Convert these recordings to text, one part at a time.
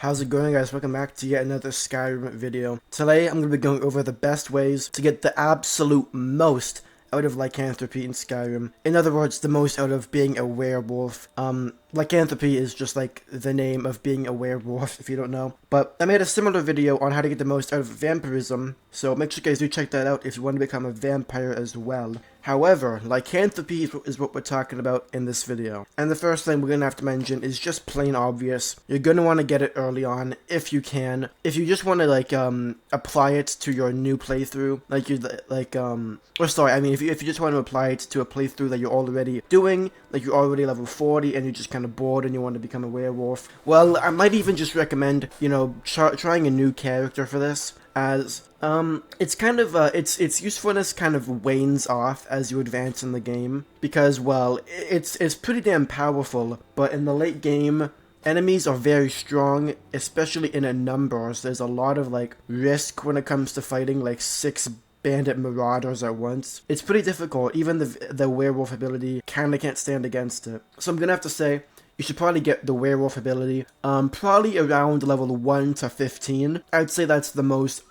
How's it going, guys? Welcome back to yet another Skyrim video. Today I'm going to be going over the best ways to get the absolute most out of lycanthropy in Skyrim. In other words, the most out of being a werewolf. Lycanthropy is just like the name of being a werewolf, if you don't know. But I made a similar video on how to get the most out of vampirism, so make sure you guys do check that out if you want to become a vampire as well. However, lycanthropy is what we're talking about in this video. And the first thing we're going to have to mention is just plain obvious. You're going to want to get it early on if you can. If you just want to apply it to your new playthrough, if you just want to apply it to a playthrough that you're already doing, like you're already level 40 and you're just kind of bored and you want to become a werewolf, well, I might even just recommend, trying a new character for this, as it's kind of its usefulness kind of wanes off as you advance in the game, because, well, it's pretty damn powerful, but in the late game enemies are very strong, especially in numbers. There's a lot of risk when it comes to fighting 6 bandit marauders at once. It's pretty difficult. Even the werewolf ability kinda can't stand against it. So I'm gonna have to say you should probably get the werewolf ability probably around level 1 to 15. I'd say that's the most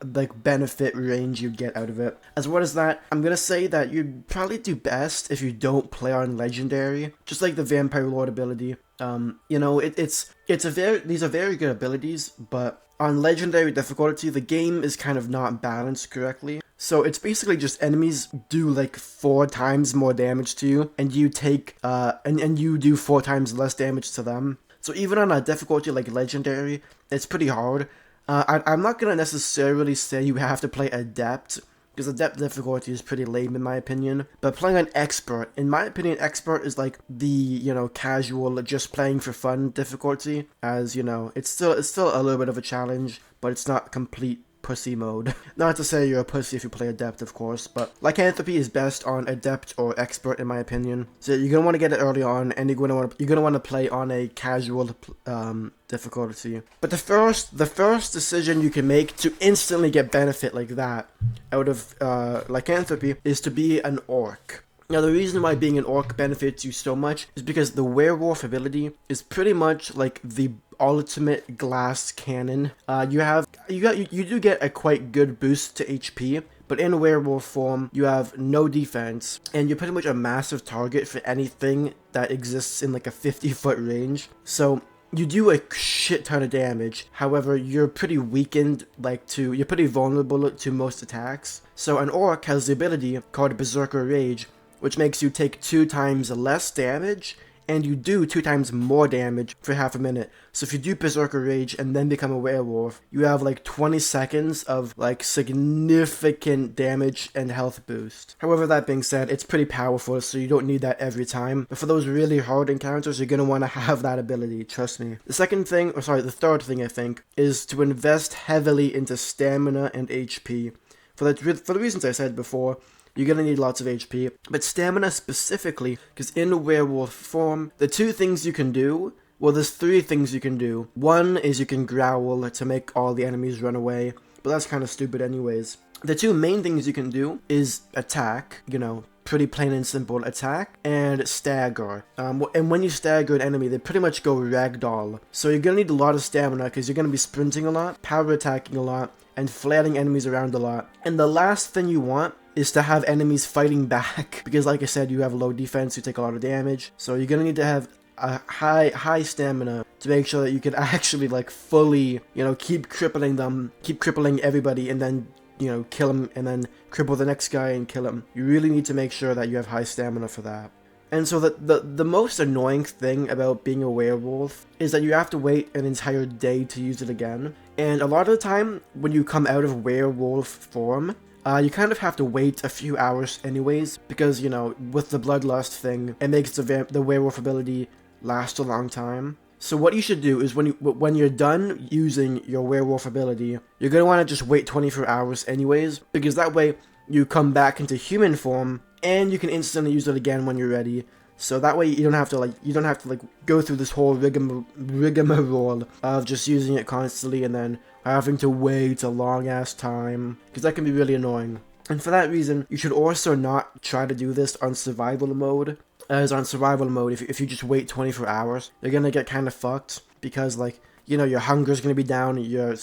benefit range you'd get out of it. As well as that, I'm gonna say that you'd probably do best if you don't play on legendary, just like the vampire lord ability. These are very good abilities, but on legendary difficulty the game is kind of not balanced correctly. So it's basically just enemies do 4 times more damage to you, and you take and you do 4 times less damage to them. So even on a difficulty like legendary, it's pretty hard. I'm not gonna necessarily say you have to play adept, because adept difficulty is pretty lame in my opinion. But playing on expert, in my opinion, expert is the casual, just playing for fun difficulty. As it's still a little bit of a challenge, but it's not complete pussy mode. Not to say you're a pussy if you play adept, of course, but lycanthropy is best on adept or expert in my opinion. So you're gonna want to get it early on, and you're gonna want to play on a casual difficulty. But the first decision you can make to instantly get benefit like that out of lycanthropy is to be an orc. Now, the reason why being an orc benefits you so much is because the werewolf ability is pretty much like the ultimate glass cannon. You do get a quite good boost to HP, but in werewolf form, you have no defense, and you're pretty much a massive target for anything that exists in a 50-foot range. So you do a shit ton of damage. However, you're pretty weakened, you're pretty vulnerable to most attacks. So an orc has the ability called Berserker Rage, which makes you take 2 times less damage, and you do 2 times more damage for half a minute. So if you do Berserker Rage and then become a werewolf, you have 20 seconds of significant damage and health boost. However, that being said, it's pretty powerful, so you don't need that every time. But for those really hard encounters, you're gonna want to have that ability, trust me. The third thing I think, is to invest heavily into stamina and HP. For the reasons I said before, you're gonna need lots of HP, but stamina specifically, because in werewolf form, the 2 things you can do, well, there's 3 things you can do. One is you can growl to make all the enemies run away, but that's kind of stupid anyways. The 2 main things you can do is attack, pretty plain and simple attack, and stagger. And when you stagger an enemy, they pretty much go ragdoll. So you're gonna need a lot of stamina, because you're gonna be sprinting a lot, power attacking a lot, and flailing enemies around a lot. And the last thing you want is to have enemies fighting back, because like I said, you have low defense, you take a lot of damage, so you're gonna need to have a high stamina to make sure that you can actually fully, keep crippling everybody, and then kill them, and then cripple the next guy and kill him. You really need to make sure that you have high stamina for that. And so the most annoying thing about being a werewolf is that you have to wait an entire day to use it again. And a lot of the time, when you come out of werewolf form, you kind of have to wait a few hours anyways, because, with the bloodlust thing, it makes the werewolf ability last a long time. So what you should do is when you're done using your werewolf ability, you're going to want to just wait 24 hours anyways, because that way you come back into human form, and you can instantly use it again when you're ready. So that way you don't have to go through this whole rigmarole of just using it constantly and then having to wait a long ass time, because that can be really annoying. And for that reason, you should also not try to do this on survival mode, as on survival mode, if you just wait 24 hours, you're gonna get kind of fucked, because you know, your hunger is going to be down, your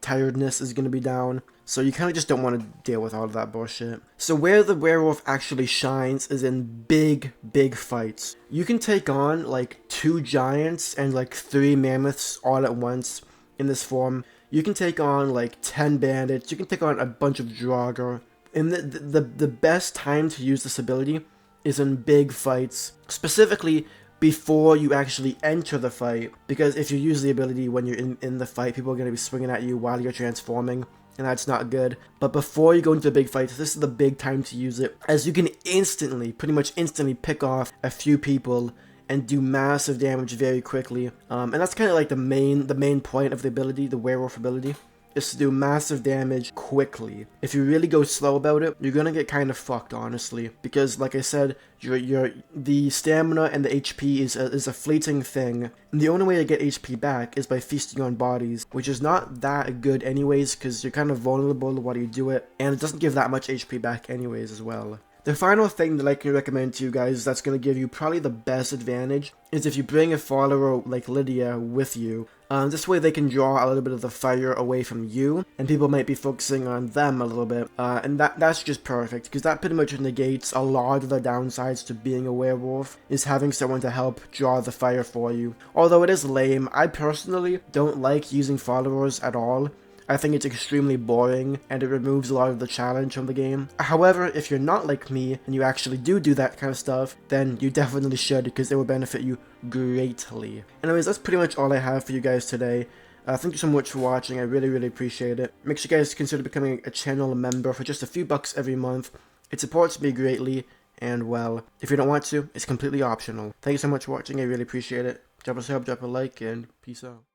tiredness is going to be down. So you kind of just don't want to deal with all of that bullshit. So where the werewolf actually shines is in big, big fights. You can take on like 2 giants and like 3 mammoths all at once in this form. You can take on like 10 bandits. You can take on a bunch of Draugr. And the best time to use this ability is in big fights. Specifically, before you actually enter the fight. Because if you use the ability when you're in the fight, people are going to be swinging at you while you're transforming. And that's not good. But before you go into a big fight, this is the big time to use it. As you can instantly, pretty much instantly pick off a few people and do massive damage very quickly. And that's kind of like the main point of the ability, the werewolf ability, is to do massive damage quickly. If you really go slow about it, you're gonna get kind of fucked, honestly. Because, like I said, the stamina and the HP is a fleeting thing. And the only way to get HP back is by feasting on bodies, which is not that good anyways, because you're kind of vulnerable while you do it. And it doesn't give that much HP back anyways as well. The final thing that I can recommend to you guys that's going to give you probably the best advantage is if you bring a follower like Lydia with you. This way they can draw a little bit of the fire away from you, and people might be focusing on them a little bit. And that's just perfect, because that pretty much negates a lot of the downsides to being a werewolf, is having someone to help draw the fire for you. Although it is lame, I personally don't like using followers at all. I think it's extremely boring, and it removes a lot of the challenge from the game. However, if you're not like me, and you actually do that kind of stuff, then you definitely should, because it will benefit you greatly. Anyways, that's pretty much all I have for you guys today. Thank you so much for watching, I really appreciate it. Make sure you guys consider becoming a channel member for just a few bucks every month. It supports me greatly, and well, if you don't want to, it's completely optional. Thank you so much for watching, I really appreciate it. Drop a sub, drop a like, and peace out.